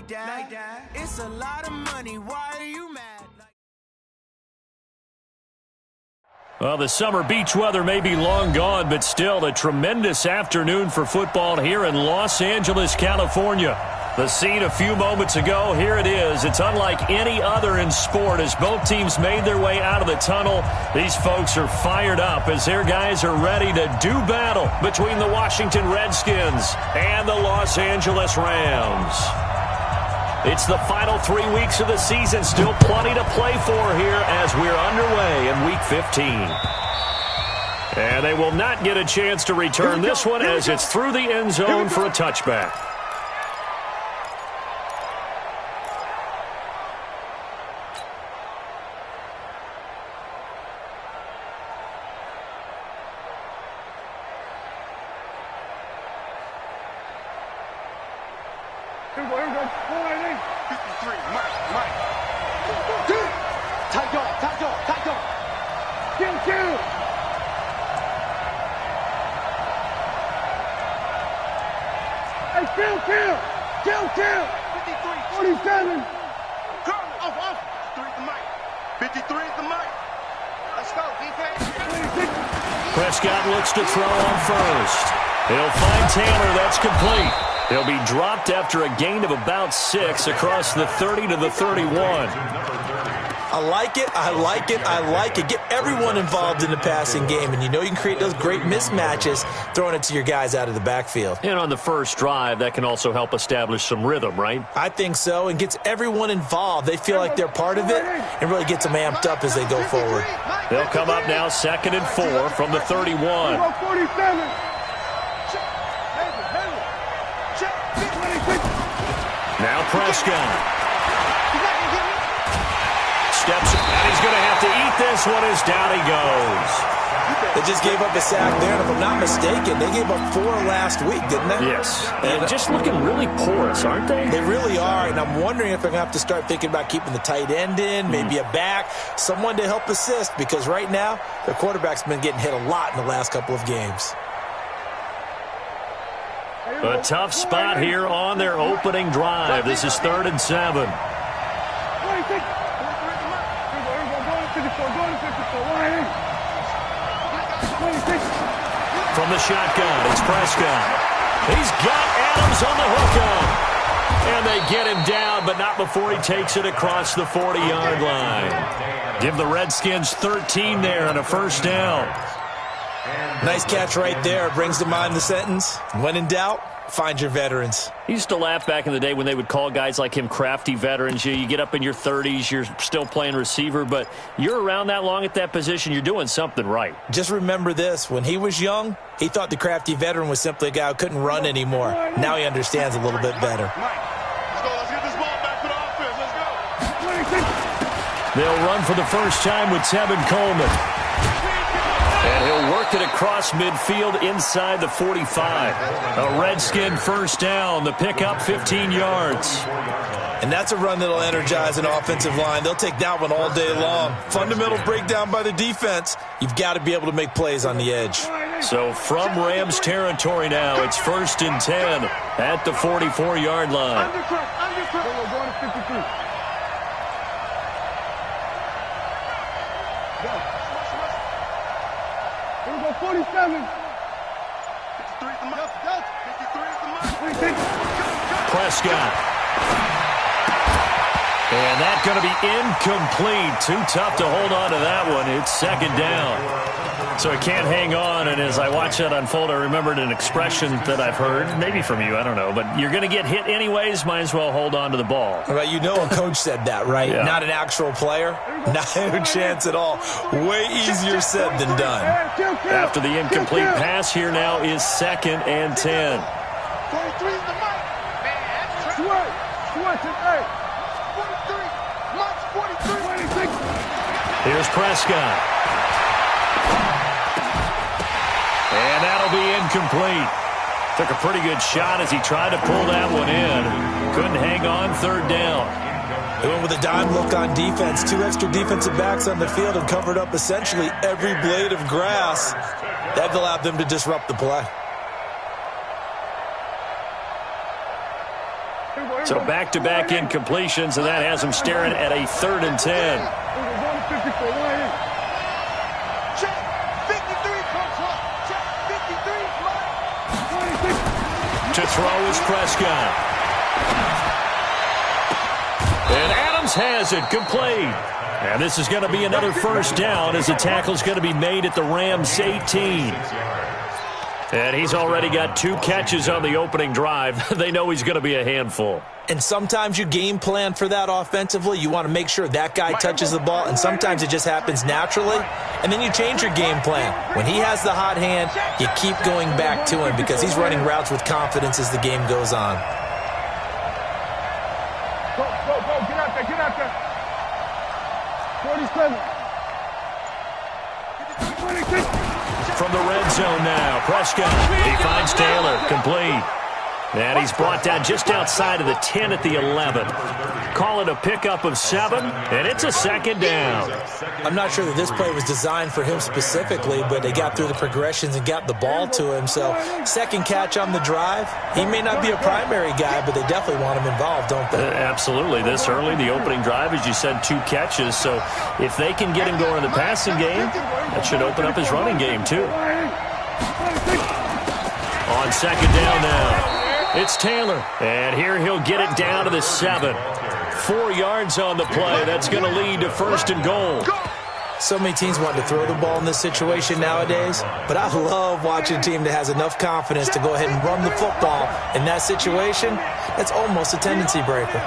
that. It's a lot of money. Why are you mad? Well, the summer beach weather may be long gone, but still a tremendous afternoon for football here in Los Angeles, California. The scene a few moments ago, here it is. It's unlike any other in sport as both teams made their way out of the tunnel. These folks are fired up as their guys are ready to do battle between the Washington Redskins and the Los Angeles Rams. It's the final 3 weeks of the season. Still plenty to play for here as we're underway in Week 15. And they will not get a chance to return this one as it's through the end zone for a touchback. Prescott looks to throw on first. He'll find Taylor. That's complete. He'll be dropped after a gain of about 6 across the 30 to the 31. I like it, I like it, I like it. Get everyone involved in the passing game, and you know you can create those great mismatches throwing it to your guys out of the backfield. And on the first drive, that can also help establish some rhythm, right? I think so, and gets everyone involved. They feel like they're part of it, and really gets them amped up as they go forward. They'll come up now 2nd and 4 from the 31. Now Prescott. Steps, and he's going to have to eat this one as down he goes. They just gave up a sack there, and if I'm not mistaken, they gave up 4 last week, didn't they? Yes. And just looking really porous, aren't they? They really are, and I'm wondering if they're going to have to start thinking about keeping the tight end in, maybe a back, someone to help assist, because right now, their quarterback's been getting hit a lot in the last couple of games. A tough spot here on their opening drive. This is 3rd and 7. From the shotgun, it's Prescott. He's got Adams on the hook up. And they get him down, but not before he takes it across the 40-yard line. Give the Redskins 13 there and a first down. Nice catch right there. Brings to mind the sentence, when in doubt, find your veterans. He used to laugh back in the day when they would call guys like him crafty veterans. You get up in your 30s, you're still playing receiver, but you're around that long at that position, you're doing something right. Just remember this. When he was young, he thought the crafty veteran was simply a guy who couldn't run anymore. Now he understands a little bit better. Let's get this ball back to the offense. Let's go. They'll run for the first time with Tevin Coleman. And he'll work it across midfield inside the 45. A Redskin first down. The pickup 15 yards. And that's a run that'll energize an offensive line. They'll take that one all day long. Fundamental breakdown by the defense. You've got to be able to make plays on the edge. So from Rams territory now, it's 1st and 10 at the 44-yard line. Prescott. And that's going to be incomplete. Too tough to hold on to that one. It's 2nd down. So it can't hang on, and as I watch that unfold, I remembered an expression that I've heard, maybe from you, I don't know, but you're going to get hit anyways, might as well hold on to the ball. Well, you know a coach said that, right? Yeah. Not an actual player. Not a chance at all. Way easier said than done. After the incomplete pass, here now is 2nd and 10. Here's Prescott. And that'll be incomplete. Took a pretty good shot as he tried to pull that one in. Couldn't hang on, 3rd down. They went with a dime look on defense. 2 extra defensive backs on the field and covered up essentially every blade of grass. That allowed them to disrupt the play. So back-to-back incompletions, and that has him staring at a 3rd and 10. To throw is Prescott. And Adams has it, complete. And this is going to be another 1st down as the tackle's going to be made at the Rams' 18. And he's already got 2 catches on the opening drive. They know he's going to be a handful. And sometimes you game plan for that offensively. You want to make sure that guy touches the ball, and sometimes it just happens naturally. And then you change your game plan. When he has the hot hand, you keep going back to him because he's running routes with confidence as the game goes on. Go, get out there. 47. From the red zone now, Prescott. He finds Taylor, complete. And he's brought down just outside of the 10 at the 11. Call it a pickup of 7, and it's a 2nd down. I'm not sure that this play was designed for him specifically, but they got through the progressions and got the ball to him. So 2nd catch on the drive. He may not be a primary guy, but they definitely want him involved, don't they? Absolutely. This early, the opening drive, as you said, 2 catches. So if they can get him going in the passing game, that should open up his running game too. On 2nd down now. It's Taylor, and here he'll get it down to the 7. 4 yards on the play. That's going to lead to 1st and goal. So many teams want to throw the ball in this situation nowadays, but I love watching a team that has enough confidence to go ahead and run the football. In that situation, that's almost a tendency breaker.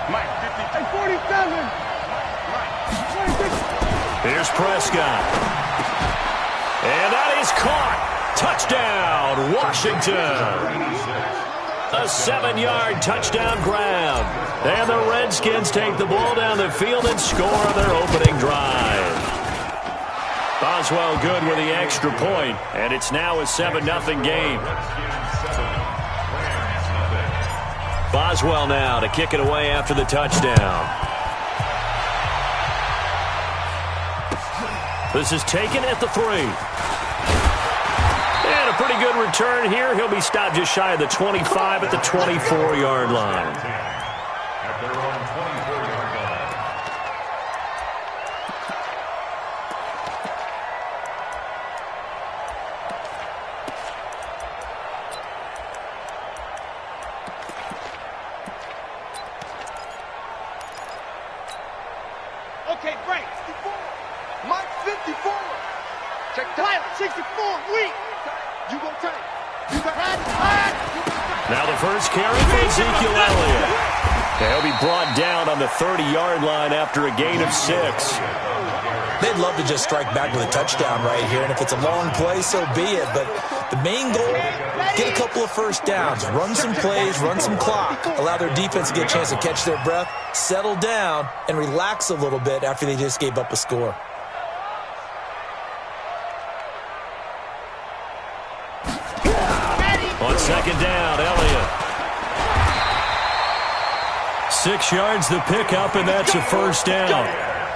47. Here's Prescott. And that is caught. Touchdown, Washington. A 7-yard touchdown grab. And the Redskins take the ball down the field and score on their opening drive. Boswell good with the extra point, and it's now a 7-0 game. Boswell now to kick it away after the touchdown. This is taken at the 3. And a pretty good return here. He'll be stopped just shy of the 25 at the 24-yard line. Okay, break. 64. Mike 54. Check time. 64. Weak. You go take. You got Now the first carry for Ezekiel Elliott. He'll be brought down on the 30-yard line after a gain of 6. They'd love to just strike back with a touchdown right here, and if it's a long play, so be it. But the main goal, get a couple of 1st downs, run some plays, run some clock, allow their defense to get a chance to catch their breath, settle down, and relax a little bit after they just gave up a score. On 2nd down, Elliott. 6 yards the pickup, and that's a 1st down.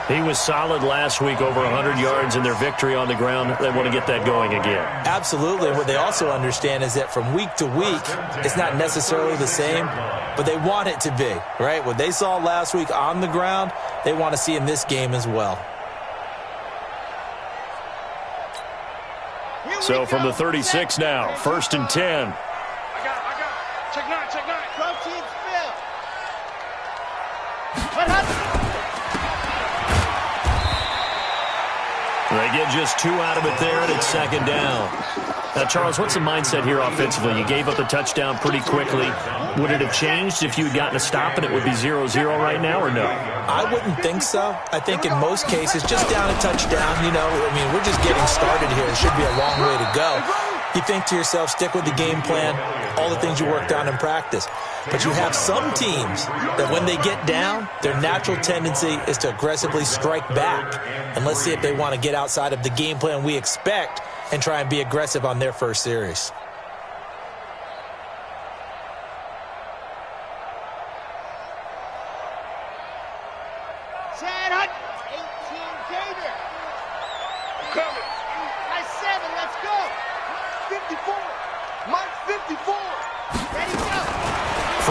He was solid last week, over 100 yards in their victory on the ground. They want to get that going again. Absolutely. What they also understand is that from week to week, it's not necessarily the same, but they want it to be, right? What they saw last week on the ground, they want to see in this game as well. So from the 36 now, 1st and 10. I got it. Check 9. Protein spill. What happened? They get just 2 out of it there, and it's 2nd down. Now, Charles, what's the mindset here offensively? You gave up the touchdown pretty quickly. Would it have changed if you had gotten a stop and it would be 0-0 right now, or no? I wouldn't think so. I think in most cases, just down a touchdown, we're just getting started here. It should be a long way to go. You think to yourself, stick with the game plan, all the things you worked on in practice. But you have some teams that when they get down, their natural tendency is to aggressively strike back. And let's see if they want to get outside of the game plan we expect and try and be aggressive on their first series.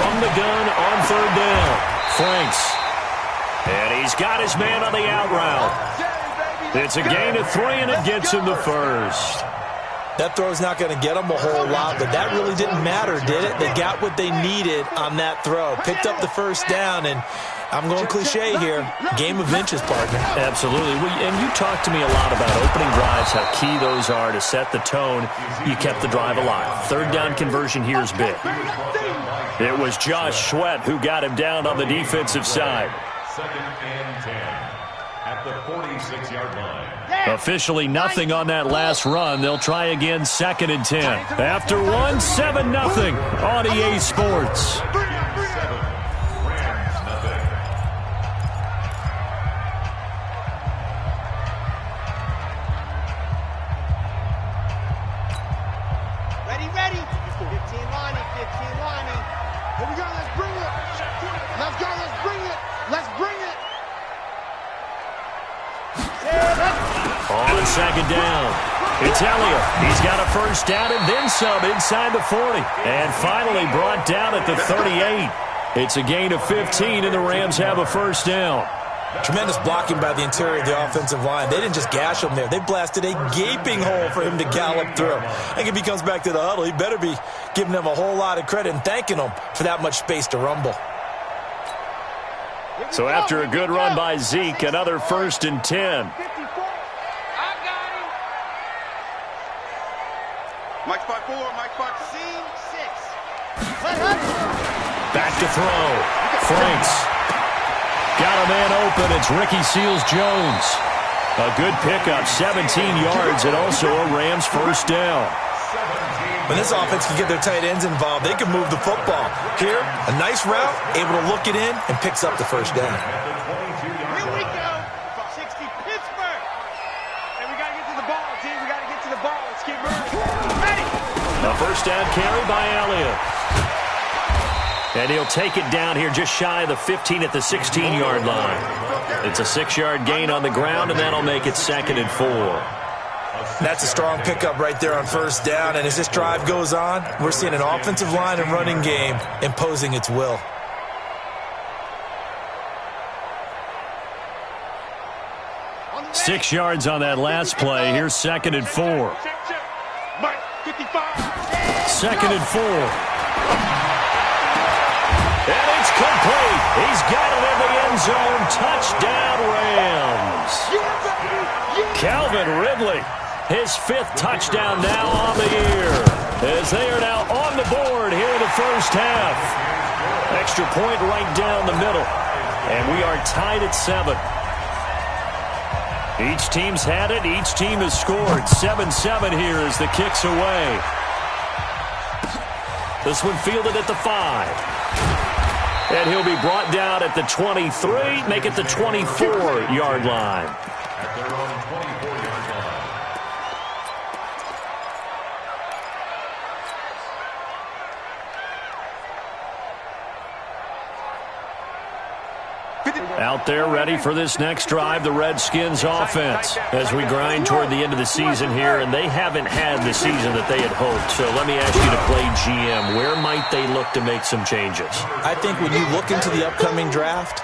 from the gun on third down. Franks. And he's got his man on the out route. It's a gain of 3, and it gets him the first. That throw's not going to get them a whole lot, but that really didn't matter, did it? They got what they needed on that throw. Picked up the first down, and I'm going cliche here. Game of inches, partner. Absolutely. And you talked to me a lot about opening drives, how key those are to set the tone. You kept the drive alive. Third down conversion here is big. It was Josh Sweat who got him down on the defensive side. 2nd and 10 at the 46-yard line. Officially nothing on that last run. They'll try again 2nd and 10. After 1, 7-0 on EA Sports. Ready. 15 lining. Here we go, let's bring it. Let's go, let's bring it. Let's bring it. On 2nd down, it's Elliott. He's got a first down and then some inside the 40. And finally brought down at the 38. It's a gain of 15, and the Rams have a first down. Tremendous blocking by the interior of the offensive line. They didn't just gash him there. They blasted a gaping hole for him to gallop through. I think if he comes back to the huddle, he better be giving them a whole lot of credit and thanking them for that much space to rumble. So after a good run by Zeke, another 1st and 10. Mike spot 4, Mike spot seam 6. Back to throw. Franks. Got a man open. It's Ricky Seals-Jones. A good pickup, 17 yards, and also a Rams first down. When this offense can get their tight ends involved, they can move the football. Here, a nice route, able to look it in, and picks up the first down. Here we go. 60 Pittsburgh. And we got to get to the ball, team. We got to get to the ball. Let's keep moving. Ready. A first down carry by Elliott. And he'll take it down here just shy of the 15 at the 16-yard line. It's a 6-yard gain on the ground, and that'll make it 2nd and 4. That's a strong pickup right there on first down. And as this drive goes on, we're seeing an offensive line and running game imposing its will. Six yards on that last play. Here's 2nd and 4. Mike, 55. 2nd and 4. And it's complete. He's got it in the end zone. Touchdown, Rams. Calvin Ridley, his 5th touchdown now on the year, as they are now on the board here in the first half. Extra point right down the middle, and we are tied at 7. Each team's had it. Each team has scored. 7-7 here as the kick's away. This one fielded at the 5. And he'll be brought down at the 23, make it the 24-yard line. At their own 24-yard line. Out there ready for this next drive, the Redskins offense, as we grind toward the end of the season here, and they haven't had the season that they had hoped. So let me ask you to play GM. Where might they look to make some changes? I think when you look into the upcoming draft,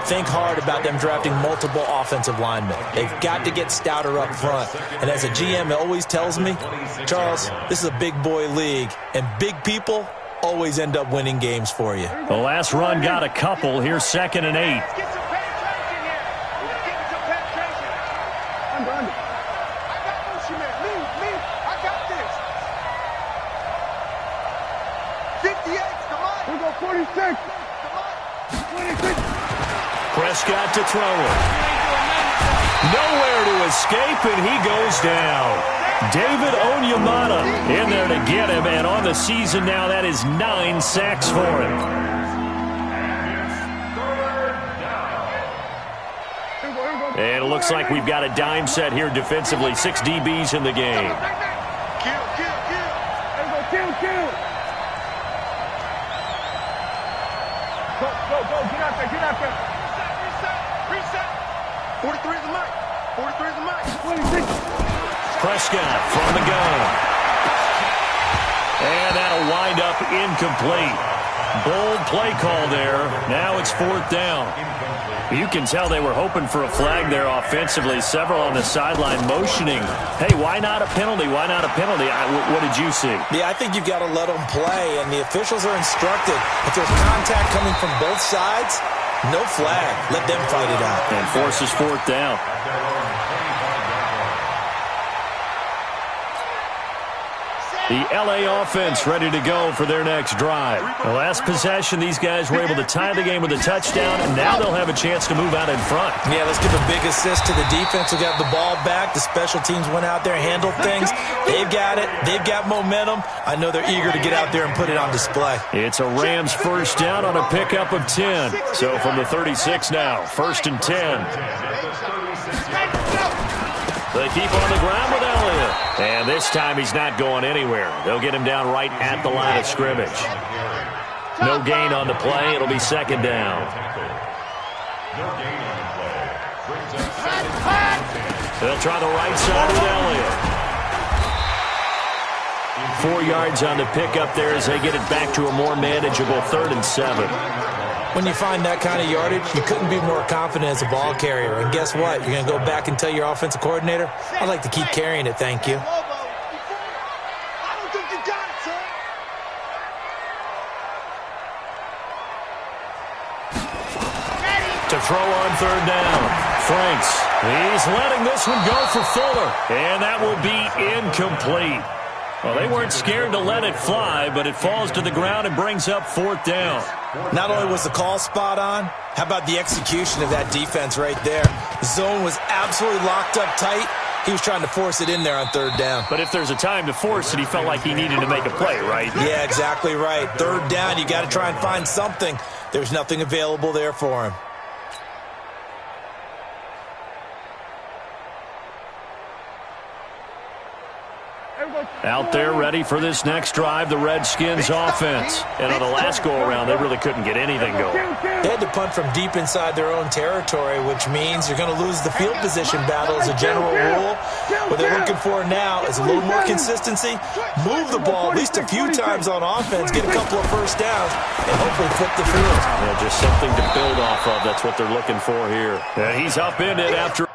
think hard about them drafting multiple offensive linemen. They've got to get stouter up front. And as a GM, it always tells me, Charles, this is a big boy league, and big people always end up winning games for you. The last run got a couple. Here's 2nd and 8. Let's get some penetration here. Let's get some penetration. I'm done. I got motion, man. Me. I got this. 58. Come on. We go 46. Come on. 26. Prescott to throw it. Nowhere to escape, and he goes down. David Onyemata in there to get him, and on the season now, that is 9 sacks for him. And it looks like we've got a dime set here defensively. 6 DBs in the game. Kill. Kill. Go. Get out there. Reset. 43 is the mic. 26. Prescott from the gun. And that'll wind up incomplete. Bold play call there. Now it's 4th down. You can tell they were hoping for a flag there offensively. Several on the sideline motioning. Hey, why not a penalty? Why not a penalty? What did you see? Yeah, I think you've got to let them play, and the officials are instructed. If there's contact coming from both sides, no flag. Let them fight it out. And forces 4th down. The L.A. offense ready to go for their next drive. The last possession, these guys were able to tie the game with a touchdown, and now they'll have a chance to move out in front. Yeah, let's give a big assist to the defense who got the ball back. The special teams went out there, handled things. They've got it. They've got momentum. I know they're eager to get out there and put it on display. It's a Rams first down on a pickup of 10. So from the 36 now, 1st and 10. They keep on the ground with Elliott. And this time he's not going anywhere. They'll get him down right at the line of scrimmage. No gain on the play. It'll be 2nd down. They'll try the right side with Elliott. 4 yards on the pickup there as they get it back to a more manageable 3rd and 7. When you find that kind of yardage, you couldn't be more confident as a ball carrier. And guess what? You're going to go back and tell your offensive coordinator, I'd like to keep carrying it, thank you. I don't think you got it, son. To throw on 3rd down. Franks. He's letting this one go for Fuller. And that will be incomplete. Well, they weren't scared to let it fly, but it falls to the ground and brings up 4th down. Not only was the call spot on, how about the execution of that defense right there? The zone was absolutely locked up tight. He was trying to force it in there on 3rd down. But if there's a time to force it, he felt like he needed to make a play, right? Yeah, exactly right. 3rd down, you got to try and find something. There's nothing available there for him. Out there ready for this next drive, the Redskins offense. And on the last go-around, they really couldn't get anything going. They had to punt from deep inside their own territory, which means you're going to lose the field position battle as a general rule. What they're looking for now is a little more consistency, move the ball at least a few times on offense, get a couple of first downs, and hopefully flip the field. Yeah, just something to build off of. That's what they're looking for here. And he's upended after...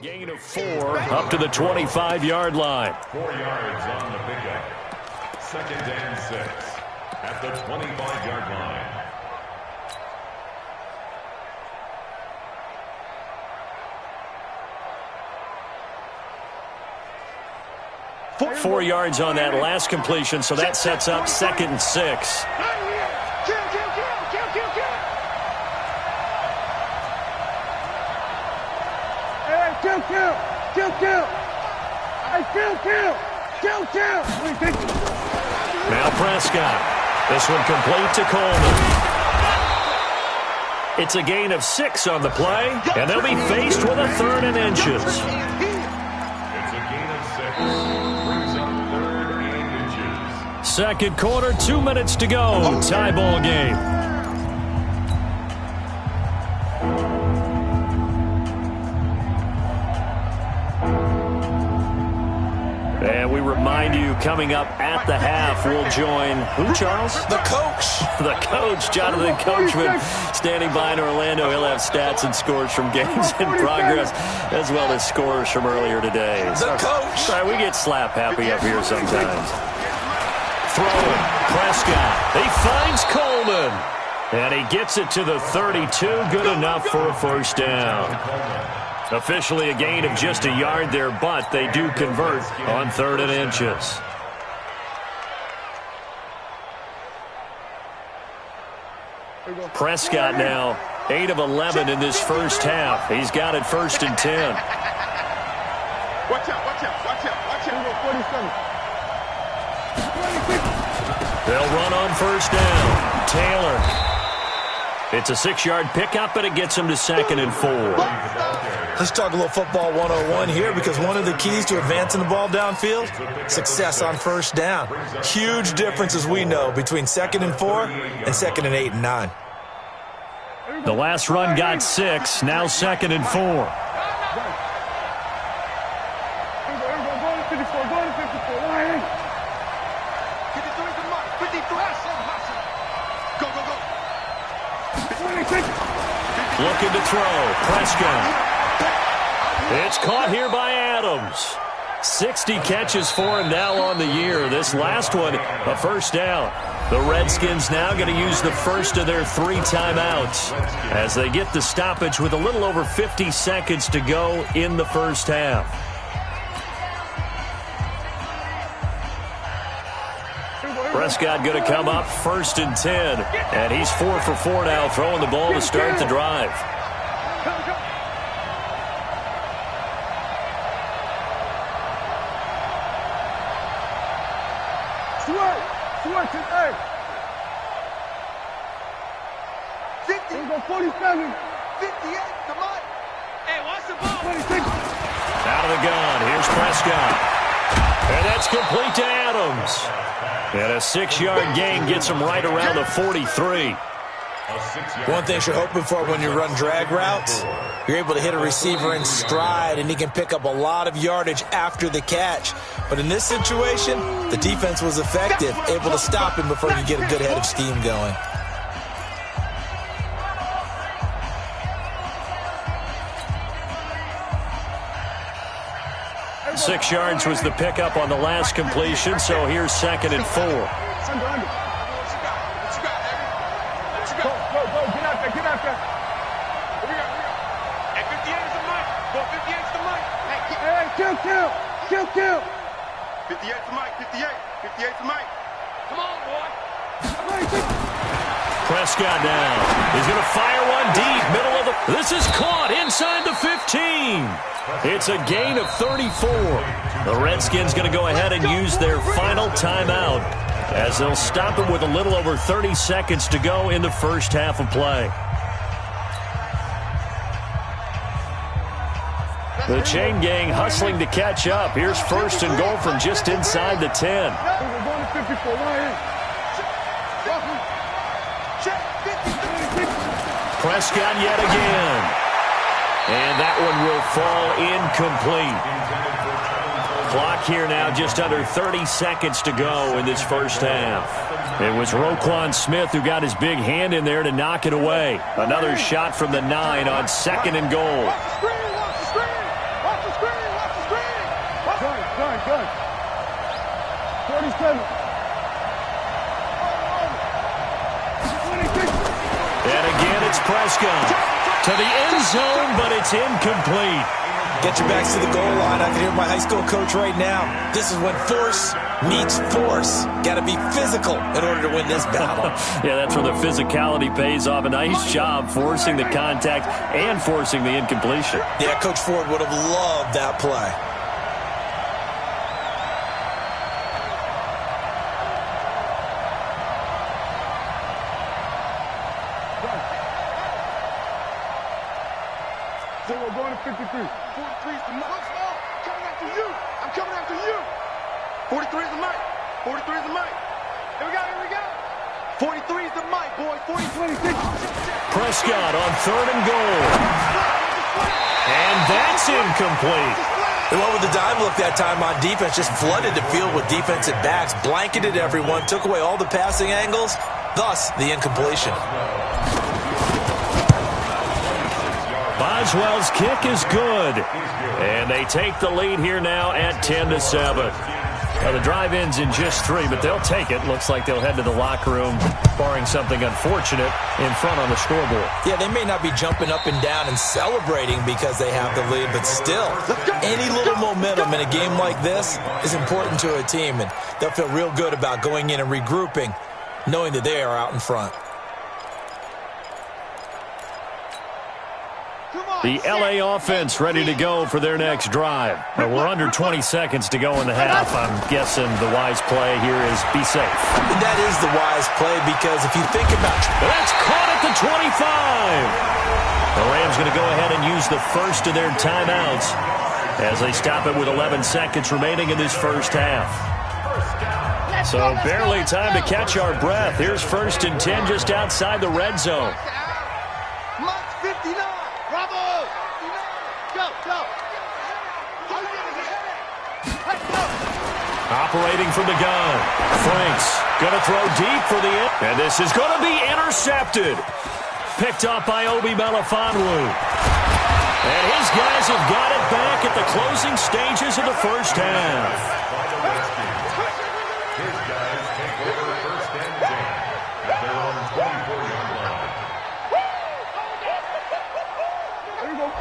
Gain of 4 up to the 25-yard line. 4 yards on the pickup. 2nd and 6 at the 25-yard line. 4 yards on that last completion, so that sets up 2nd and 6. Now Prescott. This one complete to Coleman. It's a gain of 6 on the play, and they'll be faced with a 3rd and inches. It's a gain of 6. Brings up 3rd and inches. Second quarter, 2 minutes to go. Tie ball game. And we remind you, coming up at the half, we'll join who, Charles? The coach. The coach, Jonathan Coachman, standing by in Orlando. He'll have stats and scores from games in progress, as well as scores from earlier today. The coach. Sorry, we get slap happy up here sometimes. Throwing, Prescott. He finds Coleman. And he gets it to the 32. Good enough for a first down. Officially a gain of just a yard there, but they do convert on 3rd and inches. Prescott now 8 of 11 in this first half. He's got it 1st and 10. Watch out, watch out, watch out, watch out. 47. They'll run on 1st down. Taylor. It's a 6-yard pickup, but it gets him to 2nd and 4. Let's talk a little football 101 here, because one of the keys to advancing the ball downfield, success on 1st down. Huge difference, as we know, between 2nd and 4 and 2nd and 8 and 9. The last run got 6, now 2nd and 4. Looking to throw. Prescott. It's caught here by Adams. 60 catches for him now on the year. This last one, a 1st down. The Redskins now going to use the first of their 3 timeouts as they get the stoppage with a little over 50 seconds to go in the first half. Prescott going to come up 1st and 10, and he's 4 for 4 now, throwing the ball to start the drive. Switch it, hey. 50. 47. 58. Come on. Hey, watch the ball. 26. Out of the gun. Here's Prescott. And that's complete to Adams. And a 6-yard gain gets him right around the 43. One thing you're hoping for when you run drag routes, you're able to hit a receiver in stride, and he can pick up a lot of yardage after the catch. But in this situation, the defense was effective, able to stop him before he could get a good head of steam going. Six yards was the pickup on the last completion, so here's 2nd and 4. Go, get out there, get out there. Here we go. Hey, 58 is the mic. Go, 58 is the mic. Hey, kill. 58 is the mic, 58 is the mic. Come on, boy. Prescott now. He's going to fire one deep, middle of the... This is caught inside the 15. It's a gain of 34. The Redskins going to go ahead and use their final timeout, as they'll stop him with a little over 30 seconds to go in the first half of play. The chain gang hustling to catch up. Here's 1st and goal from just inside the 10. Prescott yet again. And that one will fall incomplete. Clock here now, just under 30 seconds to go in this first half. It was Roquan Smith who got his big hand in there to knock it away. Another shot from the 9 on 2nd and goal. Watch the screen, watch the screen. Watch the screen, watch the screen. Good. 47. And again, it's Prescott. To the end zone, but it's incomplete. Get your backs to the goal line. I can hear my high school coach right now. This is when force meets force. Got to be physical in order to win this battle. Yeah, that's where the physicality pays off. A nice job forcing the contact and forcing the incompletion. Yeah, Coach Ford would have loved that play. So we're going to 53. 43 is the mic. Coming after you. I'm coming after you. 43 is the mic. 43 is the mic. Here we go. 43 is the mic, boys. 26. Prescott on 3rd and goal. And that's incomplete. They went with the dime look that time on defense, just flooded the field with defensive backs, blanketed everyone, took away all the passing angles, thus the incompletion. Boswell's kick is good. And they take the lead here now at 10-7. Now the drive ends in just 3, but they'll take it. Looks like they'll head to the locker room, barring something unfortunate, in front on the scoreboard. Yeah, they may not be jumping up and down and celebrating because they have the lead, but still, any little momentum in a game like this is important to a team, and they'll feel real good about going in and regrouping, knowing that they are out in front. The LA offense ready to go for their next drive. But we're under 20 seconds to go in the half. I'm guessing the wise play here is be safe. That is the wise play because if you think about it. That's caught at the 25. The Rams going to go ahead and use the first of their timeouts as they stop it with 11 seconds remaining in this first half. So barely time to catch our breath. Here's 1st and 10 just outside the red zone. Mark 59. Bravo. Go, go. Operating from the gun. Franks going to throw deep for the end. And this is going to be intercepted. Picked off by Obi Melifonwu. And his guys have got it back at the closing stages of the first half. His guys take over 1st and 10 at their own 24-yard line.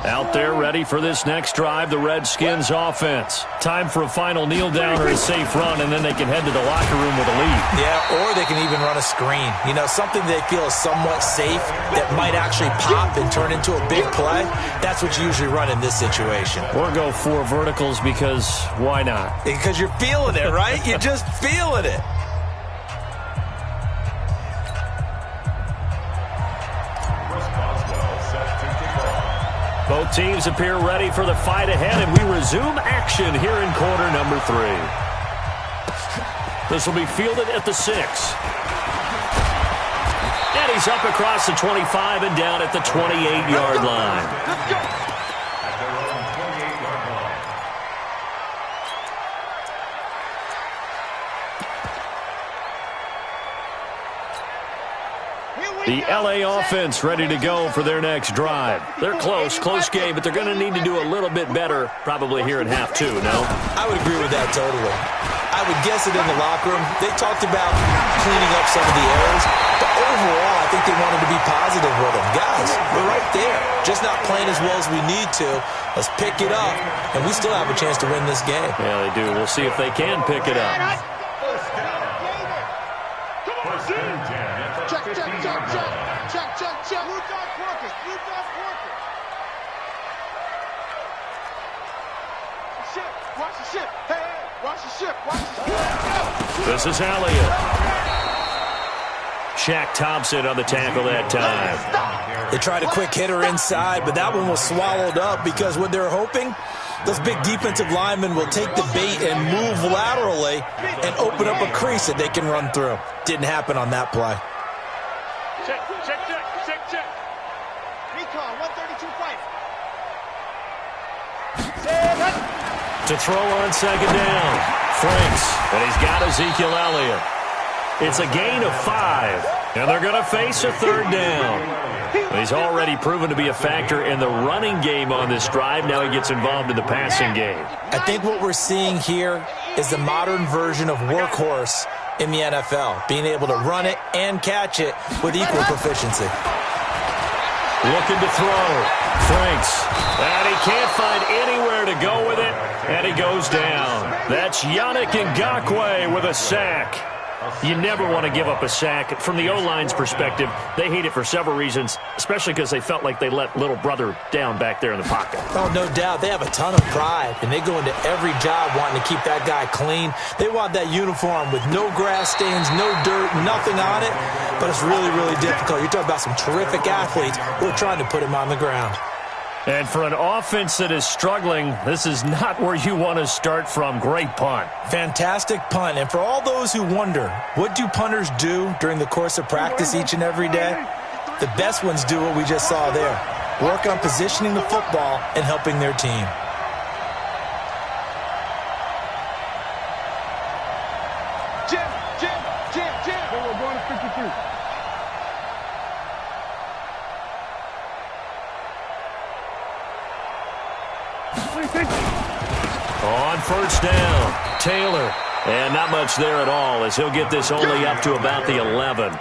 Out there ready for this next drive, the Redskins offense. Time for a final kneel down or a safe run, and then they can head to the locker room with a lead. Yeah, or they can even run a screen. You know, something they feel is somewhat safe that might actually pop and turn into a big play. That's what you usually run in this situation. Or go 4 verticals because why not? Because you're feeling it, right? You're just feeling it. Both teams appear ready for the fight ahead, and we resume action here in quarter number 3. This will be fielded at the 6. And he's up across the 25 and down at the 28-yard line. At their own 28-yard line. The LA offense ready to go for their next drive. They're close game, but they're going to need to do a little bit better probably here in half 2, no? I would agree with that totally. I would guess it in the locker room. They talked about cleaning up some of the errors, but overall, I think they wanted to be positive with them. Guys, we're right there. Just not playing as well as we need to. Let's pick it up, and we still have a chance to win this game. Yeah, they do. We'll see if they can pick it up. First and 10 at the 15-yard line. Check. Blue dog workers. Watch the ship. Hey, watch the ship. This is Elliott. Shaq Thompson on the tackle that time. They tried a quick hitter inside, but that one was swallowed up because what they're hoping, those big defensive linemen will take the bait and move laterally and open up a crease that they can run through. Didn't happen on that play. Check. Recon, 132 fight. To throw on second down. Franks, and he's got Ezekiel Elliott. It's a gain of 5, and they're going to face a 3rd down. He's already proven to be a factor in the running game on this drive. Now he gets involved in the passing game. I think what we're seeing here is the modern version of workhorse in the NFL, being able to run it and catch it with equal proficiency. Looking to throw. Franks. And he can't find anywhere to go with it, and he goes down. That's Yannick Ngakoue with a sack. You never want to give up a sack. From the O-line's perspective, they hate it for several reasons, especially because they felt like they let little brother down back there in the pocket. Oh, no doubt. They have a ton of pride, and they go into every job wanting to keep that guy clean. They want that uniform with no grass stains, no dirt, nothing on it, but it's really, really difficult. You're talking about some terrific athletes who are trying to put him on the ground. And for an offense that is struggling, this is not where you want to start from. Great punt. Fantastic punt. And for all those who wonder, what do punters do during the course of practice each and every day? The best ones do what we just saw there. Work on positioning the football and helping their team. Jim. Then we're going to 53. On first down, Taylor. And not much there at all as he'll get this only up to about the 11.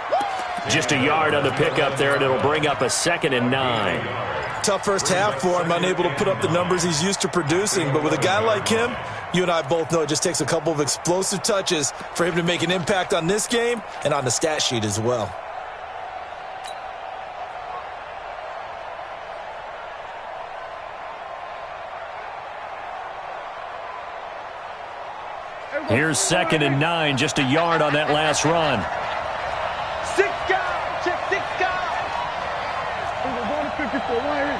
Just a yard on the pickup there, and it'll bring up a 2nd and 9. Tough first half for him, unable to put up the numbers he's used to producing. But with a guy like him, you and I both know it just takes a couple of explosive touches for him to make an impact on this game and on the stat sheet as well. Here's 2nd and 9, just a yard on that last run. 6 guys. Check 6 guys. We're going to 54. Right here.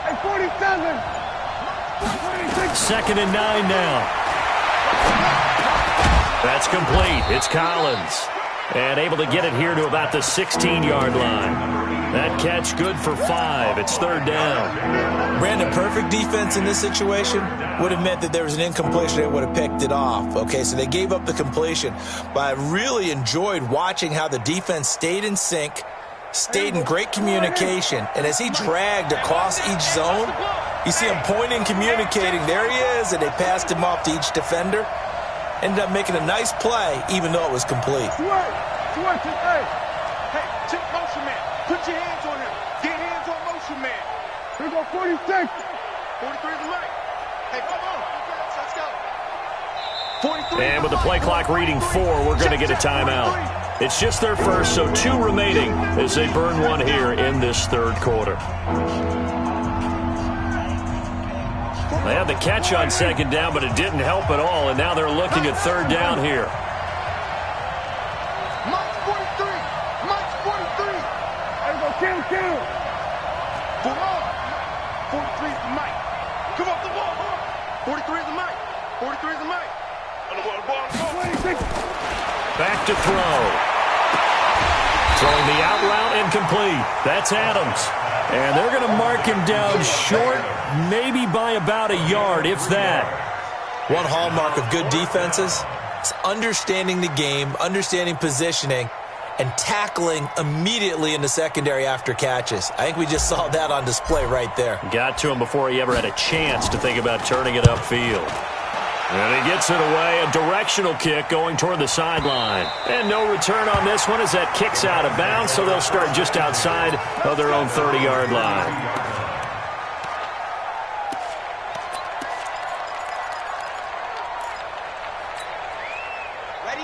Hey, 47. 2nd and 9 now. That's complete. It's Collins. And able to get it here to about the 16-yard line. That catch good for 5. It's 3rd down. Brandon, perfect defense in this situation would have meant that there was an incompletion. They would have picked it off. Okay, so they gave up the completion. But I really enjoyed watching how the defense stayed in sync, stayed in great communication. And as he dragged across each zone, you see him pointing, communicating. There he is, and they passed him off to each defender. Ended up making a nice play, even though it was complete. Hey, check motion man. Put your hands on him. Get hands on motion man. Here go 46. 43 is the mic. Hey, come on. Let's go. 43. And with the play clock reading 4, we're going to get a timeout. It's just their first, so 2 remaining as they burn one here in this 3rd quarter. They had the catch on 2nd down, but it didn't help at all, and now they're looking at 3rd down here. Mike's 43. Mike's 43. There go Kim. Full on. 43 is the mic. Come off the ball. 43 is the mic. 43 is the mic. On the ball. 26. Back to throw. Throwing the out route incomplete. That's Adams. And they're going to mark him down short, maybe by about a yard, if that. One hallmark of good defenses is understanding the game, understanding positioning, and tackling immediately in the secondary after catches. I think we just saw that on display right there. Got to him before he ever had a chance to think about turning it upfield. And he gets it away, a directional kick going toward the sideline. And no return on this one as that kicks out of bounds, so they'll start just outside of their own 30-yard line.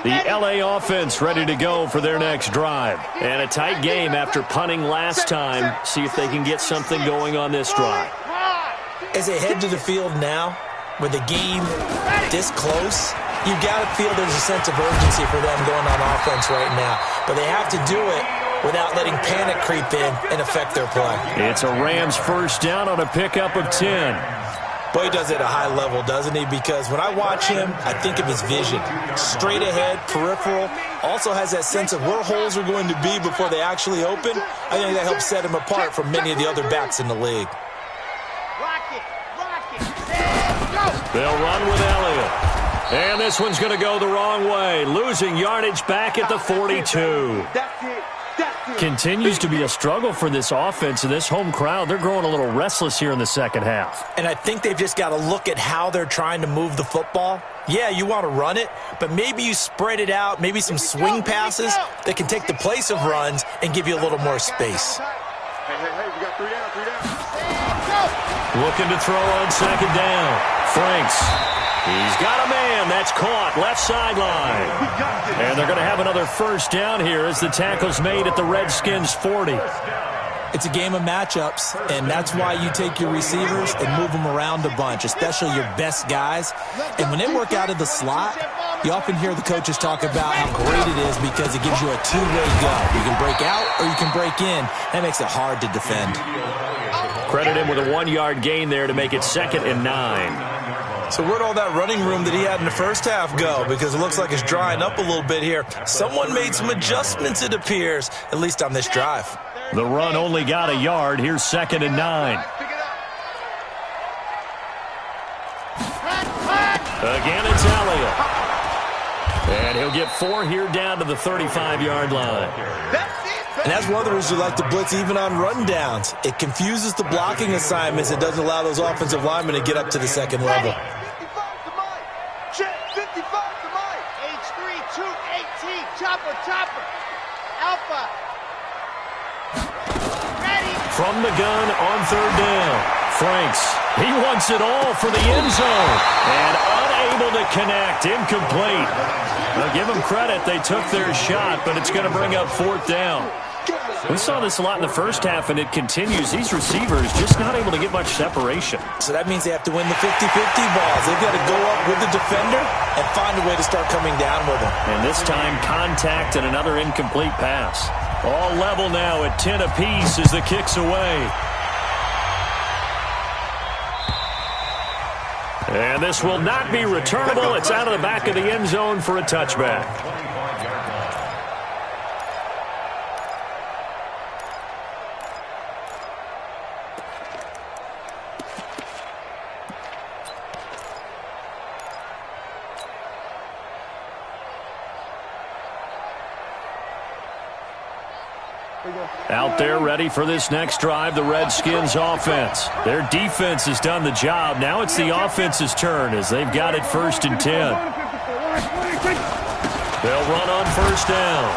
The LA offense ready to go for their next drive. And a tight game after punting last time. See if they can get something going on this drive. As they head to the field now, with the game this close, you got to feel there's a sense of urgency for them going on offense right now. But they have to do it without letting panic creep in and affect their play. It's a Rams first down on a pickup of 10. Boy, he does it at a high level, doesn't he? Because when I watch him, I think of his vision. Straight ahead, peripheral, also has that sense of where holes are going to be before they actually open. I think that helps set him apart from many of the other backs in the league. They'll run with Elliott. And this one's going to go the wrong way. Losing yardage back at the 42. Continues to be a struggle for this offense and this home crowd. They're growing a little restless here in the second half. And I think they've just got to look at how they're trying to move the football. Yeah, you want to run it, but maybe you spread it out, maybe some swing passes that can take the place of runs and give you a little more space. Hey, we got 3 down. Looking to throw on 2nd down. Franks. He's got a man. That's caught. Left sideline. And they're going to have another first down here as the tackle's made at the Redskins' 40. It's a game of matchups, and that's why you take your receivers and move them around a bunch, especially your best guys. And when they work out of the slot, you often hear the coaches talk about how great it is because it gives you a two-way go. You can break out or you can break in. That makes it hard to defend. Credit him with a 1-yard gain there to make it 2nd and 9. So where'd all that running room that he had in the first half go? Because it looks like it's drying up a little bit here. Someone made some adjustments, it appears, at least on this drive. The run only got a yard. Here's 2nd and 9. Again, it's Elliott. And he'll get 4 here down to the 35-yard line. And that's one of the reasons we like to blitz even on rundowns. It confuses the blocking assignments. It doesn't allow those offensive linemen to get up to the second level. 55 to Mike. Check 55 to Mike. H3218. Chopper. Alpha. Ready. From the gun on 3rd down. Franks. He wants it all for the end zone. And unable to connect. Incomplete. Now give them credit. They took their shot, but it's going to bring up 4th down. We saw this a lot in the first half, and it continues. These receivers just not able to get much separation. So that means they have to win the 50-50 balls. They've got to go up with the defender and find a way to start coming down with him. And this time, contact and another incomplete pass. All level now at 10 apiece as the kick's away. And this will not be returnable. It's out of the back of the end zone for a touchback. Out there ready for this next drive, the Redskins offense. Their defense has done the job. Now it's the offense's turn as they've got it 1st and 10. They'll run on 1st down.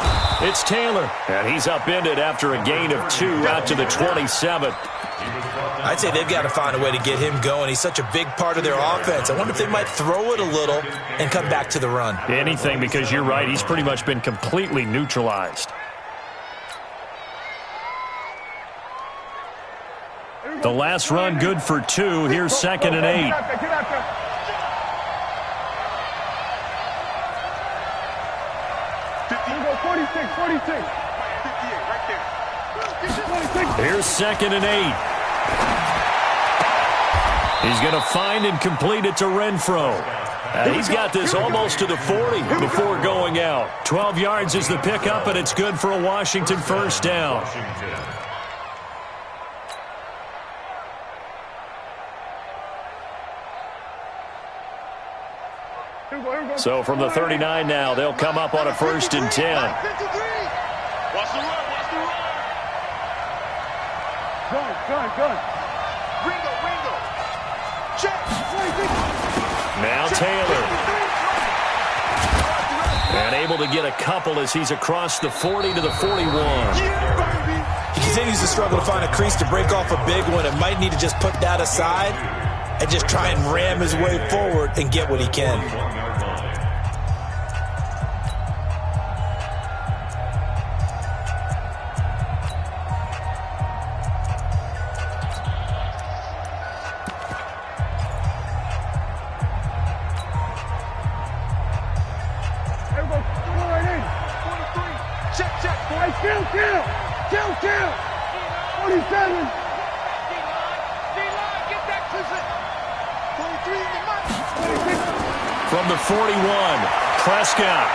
It's Taylor, and he's upended after a gain of 2 out to the 27. I'd say they've got to find a way to get him going. He's such a big part of their offense. I wonder if they might throw it a little and come back to the run. Anything, because you're right. He's pretty much been completely neutralized. The last run good for 2. Here's 2nd and 8. Here's 2nd and 8. He's going to find and complete it to Renfro. He's got this almost to the 40 before going out. 12 yards is the pickup, and it's good for a Washington 1st down. So from the 39 now, they'll come up on a 1st and 10. Watch the run, watch the run. Gun. Ringo. Check. Now Taylor. And able to get a couple as he's across the 40 to the 41. He continues to struggle to find a crease to break off a big one and might need to just put that aside and just try and ram his way forward and get what he can. Kill. 47. From the 41, Prescott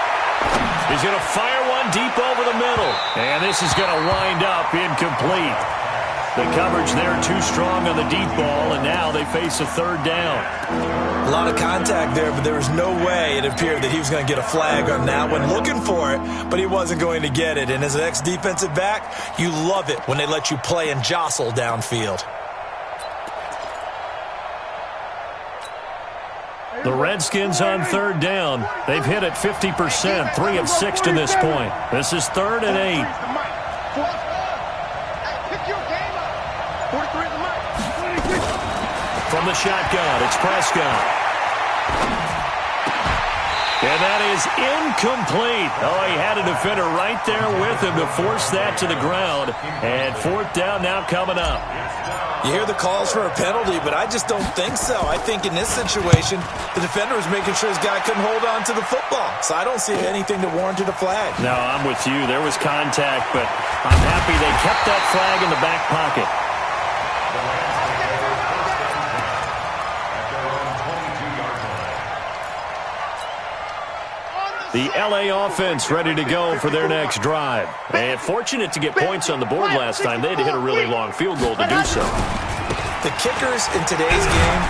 is going to fire one deep over the middle. And this is going to wind up incomplete. The coverage there too strong on the deep ball, and now they face a 3rd down. A lot of contact there, but there was no way it appeared that he was going to get a flag on that one. Looking for it, but he wasn't going to get it. And as an ex-defensive back, you love it when they let you play and jostle downfield. The Redskins on 3rd down. They've hit it 50%, 3 of 6 to this point. This is 3rd and 8. From the shotgun, it's Prescott. And that is incomplete. Oh, he had a defender right there with him to force that to the ground. And 4th down now coming up. You hear the calls for a penalty, but I just don't think so. I think in this situation, the defender was making sure his guy couldn't hold on to the football. So I don't see anything that warranted a flag. No, I'm with you. There was contact, but I'm happy they kept that flag in the back pocket. The L.A. offense ready to go for their next drive. And fortunate to get points on the board last time. They had to hit a really long field goal to do so. The kickers in today's game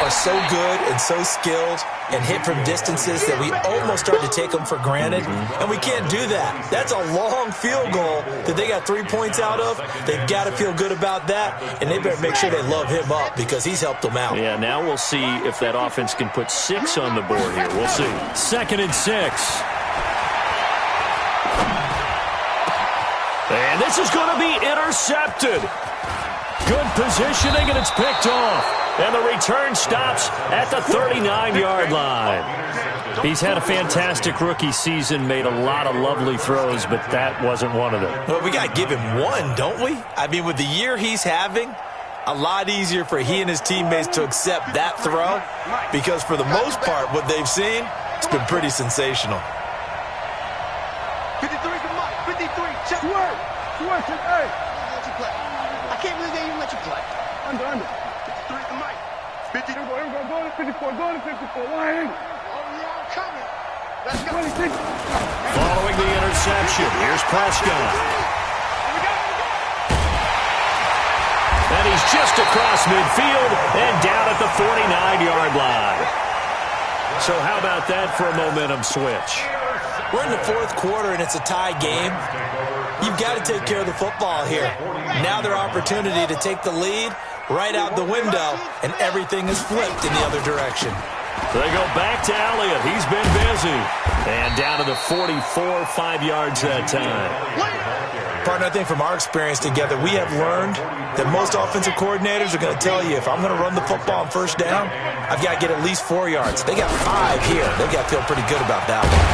are so good and so skilled and hit from distances that we almost start to take them for granted, and we can't do that. That's a long field goal that they got 3 points out of. They've got to feel good about that, and they better make sure they love him up because he's helped them out. Yeah, now we'll see if that offense can put 6 on the board here. We'll see. 2nd and 6. And this is going to be intercepted. Good positioning, and it's picked off. And the return stops at the 39-yard line. He's had a fantastic rookie season, made a lot of lovely throws, but that wasn't one of them. Well, we got to give him one, don't we? I mean, with the year he's having, a lot easier for he and his teammates to accept that throw because for the most part, what they've seen, it's been pretty sensational. 53 to Mike. 53. Check word. Check. Hey. Let you play. I can't believe they even let you play. Under. 53 to Mike. 50. Here we go. Go to 54. Go to 54. Why ain't? Oh, yeah, I'm coming. Let's go. Following the interception, here's Prescott. And he's just across midfield and down at the 49-yard line. So how about that for a momentum switch? We're in the fourth quarter, and it's a tie game. You've got to take care of the football here. Now their opportunity to take the lead right out the window, and everything is flipped in the other direction. So they go back to Elliott. He's been busy. And down to the 44, 5 yards that time. Partner, I think from our experience together, we have learned that most offensive coordinators are going to tell you, if I'm going to run the football on first down, I've got to get at least 4 yards. They got 5 here. They've got to feel pretty good about that one.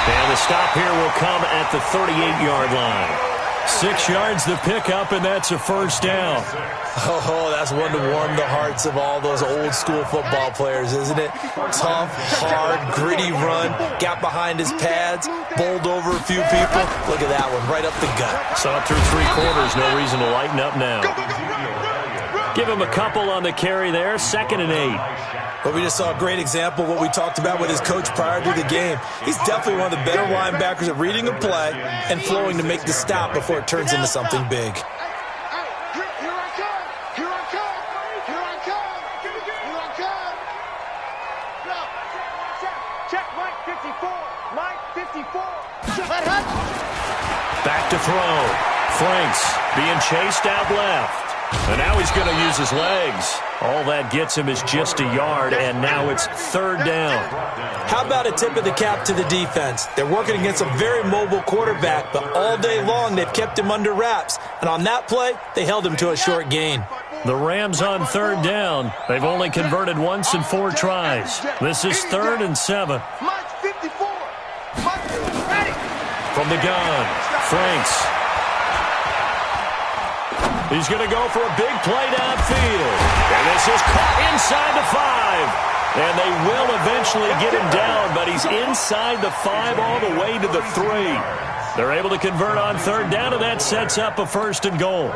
And the stop here will come at the 38-yard line. 6 yards to pick up, and that's a first down. Oh, that's one to warm the hearts of all those old-school football players, isn't it? Tough, hard, gritty run, got behind his pads, bowled over a few people. Look at that one, right up the gut. Saw it through 3 quarters, no reason to lighten up now. Give him a couple on the carry there, 2nd and 8. But we just saw a great example of what we talked about with his coach prior to the game. He's definitely one of the better linebackers at reading a play and flowing to make the stop before it turns into something big. Check Mike 54. Mike 54. Back to throw. Franks being chased out left. And now he's going to use his legs. All that gets him is just a yard, and now it's 3rd down. How about a tip of the cap to the defense? They're working against a very mobile quarterback, but all day long they've kept him under wraps. And on that play, they held him to a short gain. The Rams on 3rd down. They've only converted once in 4 tries. This is 3rd and 7. Mike 54. Mike ready. From the gun, Franks. He's going to go for a big play downfield. And this is caught inside the 5. And they will eventually get him down, but he's inside the 5 all the way to the 3. They're able to convert on 3rd down, and that sets up a 1st and goal.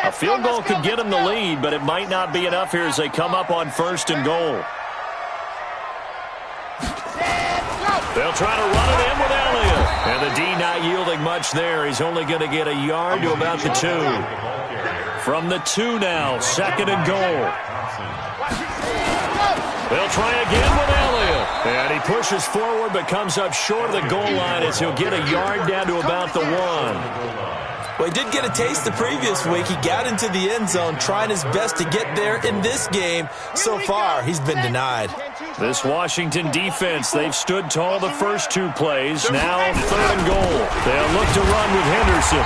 A field goal could get him the lead, but it might not be enough here as they come up on 1st and goal. They'll try to run it in with Elliott. And the D not yielding much there. He's only going to get a yard to about the 2. From the 2 now, 2nd and goal. They'll try again with Elliott. And he pushes forward but comes up short of the goal line as he'll get a yard down to about the 1. Well, he did get a taste the previous week. He got into the end zone trying his best to get there in this game. So far, he's been denied. This Washington defense, they've stood tall the first 2 plays. Now 3rd and goal. They'll look to run with Henderson.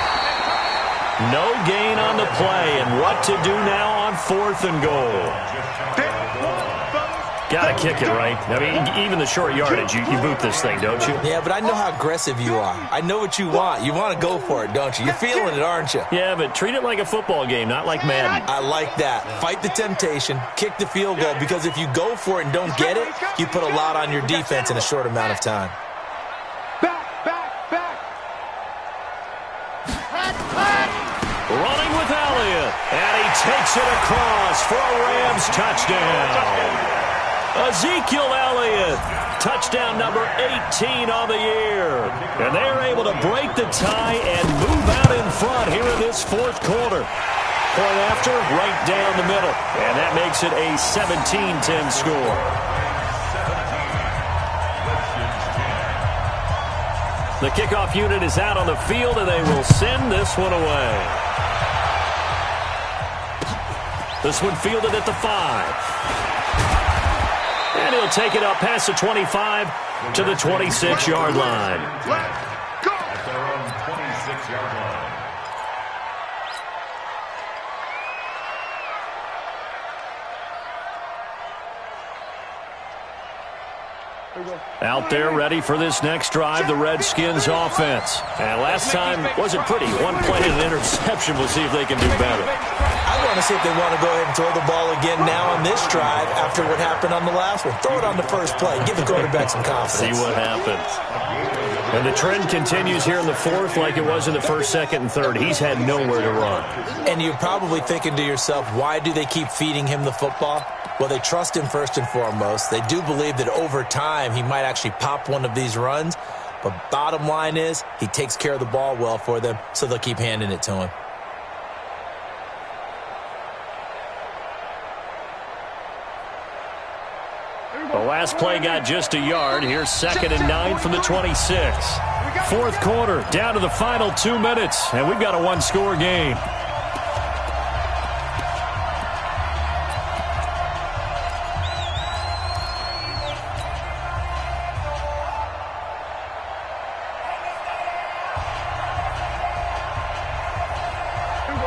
No gain on the play, and what to do now on 4th and goal. Got to kick it, right? I mean, even the short yardage, you boot this thing, don't you? Yeah, but I know how aggressive you are. I know what you want. You want to go for it, don't you? You're feeling it, aren't you? Yeah, but treat it like a football game, not like Madden. I like that. Fight the temptation, kick the field goal, because if you go for it and don't get it, you put a lot on your defense in a short amount of time. Back. Running with Elliott, and he takes it across for a Rams touchdown. Ezekiel Elliott, touchdown number 18 on the year. And they're able to break the tie and move out in front here in this 4th quarter. Point after, right down the middle. And that makes it a 17-10 score. The kickoff unit is out on the field, and they will send this one away. This one fielded at the 5. And he'll take it up past the 25 to the 26-yard line. At their own 26-yard line. Out there ready for this next drive, the Redskins offense. And last time wasn't pretty. One play and an interception. We'll see if they can do better. I want to see if they want to go ahead and throw the ball again now on this drive after what happened on the last one. Throw it on the first play. Give the quarterback some confidence. See what happens. And the trend continues here in the fourth like it was in the first, second, and third. He's had nowhere to run. And you're probably thinking to yourself, why do they keep feeding him the football? Well, they trust him first and foremost. They do believe that over time he might actually pop one of these runs. But bottom line is he takes care of the ball well for them, so they'll keep handing it to him. The last play got just a yard. Here's 2nd and 9 from the 26. Fourth quarter, down to the final 2 minutes, and we've got a one-score game.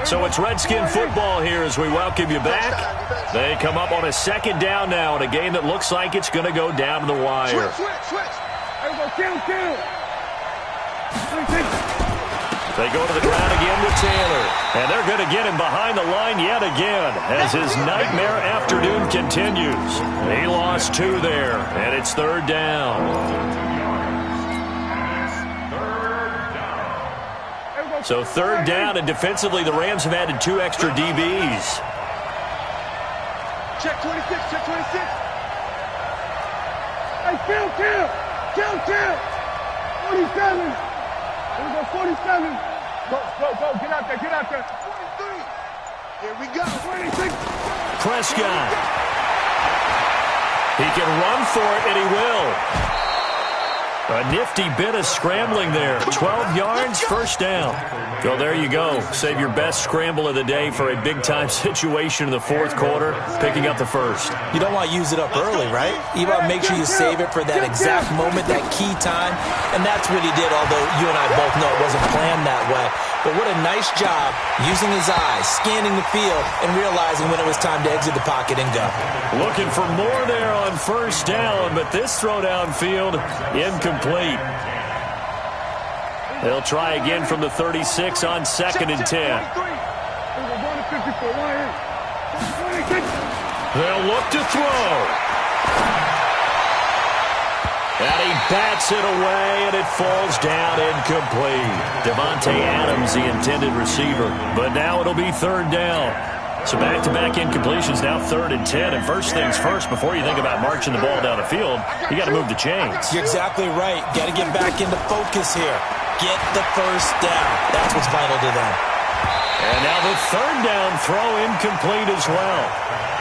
So it's Redskin football here as we welcome you back. They come up on a 2nd down now in a game that looks like it's going to go down to the wire. Switch. They go to the ground again with Taylor. And they're going to get him behind the line yet again as his nightmare afternoon continues. He lost 2 there, and it's 3rd down. So 3rd down, and defensively the Rams have added 2 extra DBs. Check 26. Hey, kill. 47. Here we go, 47. Go. Get out there. 43. Here we go. 26. Prescott. He can run for it, and he will. A nifty bit of scrambling there. 12 yards, 1st down. Well, there you go. Save your best scramble of the day for a big-time situation in the 4th quarter, picking up the 1st. You don't want to use it up early, right? You want to make sure you save it for that exact moment, that key time. And that's what he did, although you and I both know it wasn't planned that way. But what a nice job using his eyes, scanning the field, and realizing when it was time to exit the pocket and go. Looking for more there on 1st down, but this throw downfield, incomplete. They'll try again from the 36 on 2nd and 10. They'll look to throw. And he bats it away, and it falls down incomplete. Devontae Adams, the intended receiver. But now it'll be 3rd down. So back-to-back incompletions, now 3rd and 10. And first things first, before you think about marching the ball down the field, you got to move the chains. You're exactly right. Got to get back into focus here. Get the 1st down. That's what's vital to them. And now the 3rd down throw incomplete as well.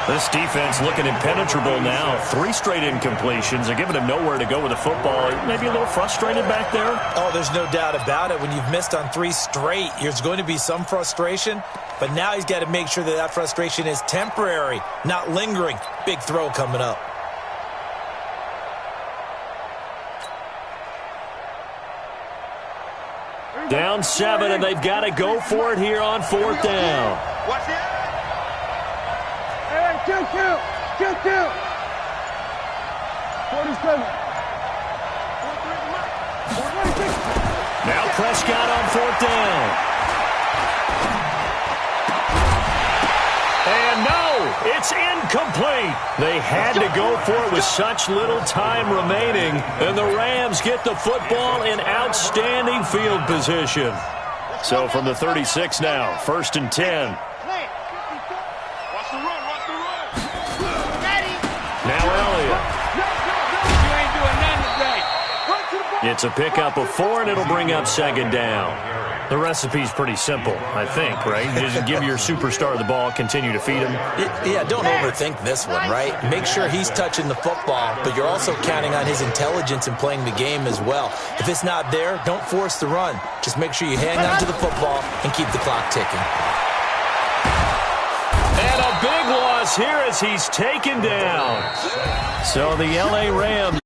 This defense looking impenetrable now. 3 straight incompletions. They're giving him nowhere to go with the football. Maybe a little frustrated back there. Oh, there's no doubt about it. When you've missed on 3 straight, there's going to be some frustration. But now he's got to make sure that frustration is temporary, not lingering. Big throw coming up. Down 7, and they've got to go for it here on 4th down. Watch it. Hey, kill. 47. Now Prescott on 4th down. And no, it's incomplete. They had to go for it with such little time remaining, and the Rams get the football in outstanding field position. So from the 36 now, 1st and 10. Watch the run. Now Elliott. You ain't doing nothing today. Run to the ball. It's a pickup of 4, and it'll bring up 2nd down. The recipe's pretty simple, I think, right? Just give your superstar the ball, continue to feed him. Yeah, don't overthink this one, right? Make sure he's touching the football, but you're also counting on his intelligence in playing the game as well. If it's not there, don't force the run. Just make sure you hang on to the football and keep the clock ticking. And a big loss here as he's taken down. So the L.A. Rams